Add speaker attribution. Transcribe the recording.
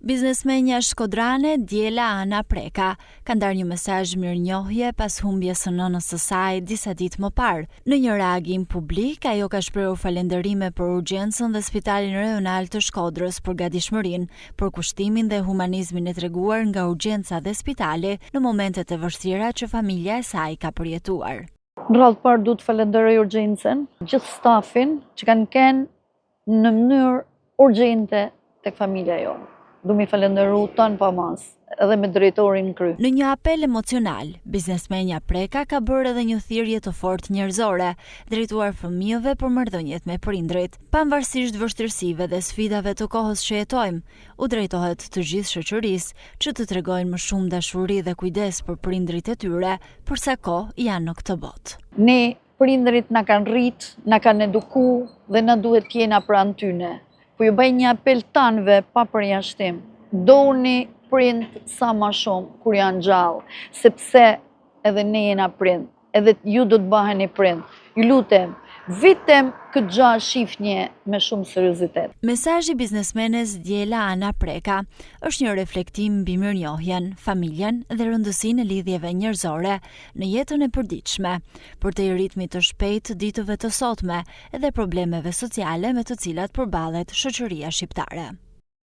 Speaker 1: Biznesmenja shkodrane Djela Ana Preka ka ndarë një mesazh mirënjohje pas humbjes së nënës së saj disa ditë më parë. Në një reagim publik, ajo ka shprehur falënderime për urgjencën dhe Spitalin Rajonal të Shkodrës për gatishmërinë, për kushtimin dhe humanizmin e treguar nga urgjenca dhe spitali në momentet e vështira që familja e saj ka përjetuar.
Speaker 2: Në radhë parë duhet falenderoj urgjencën, gjithë stafin që kanë qenë në mënyrë urgjente tek familja jonë. Du mi falenderu tanë pa mas, edhe me drejtorin kry.
Speaker 1: Në një apel emocional, biznesmenja Preka ka bërë edhe një thirrje të fortë njerëzore, drejtuar fëmijëve për marrëdhëniet me prindrit. Pavarësisht vështirësive dhe sfidave të kohës që jetojmë, u drejtohet të gjithë shoqërisë që të tregojnë më shumë dashuri dhe kujdes për prindrit e tyre, për sa kohë janë në këtë botë.
Speaker 2: Ne prindrit na kanë rrit, na kanë eduku dhe na duhet t'jena pranë tyne. Po ju bëj një apel tanëve pa përjashtim. Doni prind sa ma shumë kur janë gjallë, sepse edhe ne jena prind, edhe ju do të baheni prind. Ju lutem, vitem këtë gjallë shifnje me shumë seriozitet.
Speaker 1: Mesazhi biznesmenes Djela Ana Preka është një reflektim mbi mirënjohjen, familjen dhe rëndësinë e lidhjeve njerëzore në jetën e përditshme, për të ritmit të shpejtë ditëve të sotme dhe problemeve sociale me të cilat përballet shoqëria shqiptare.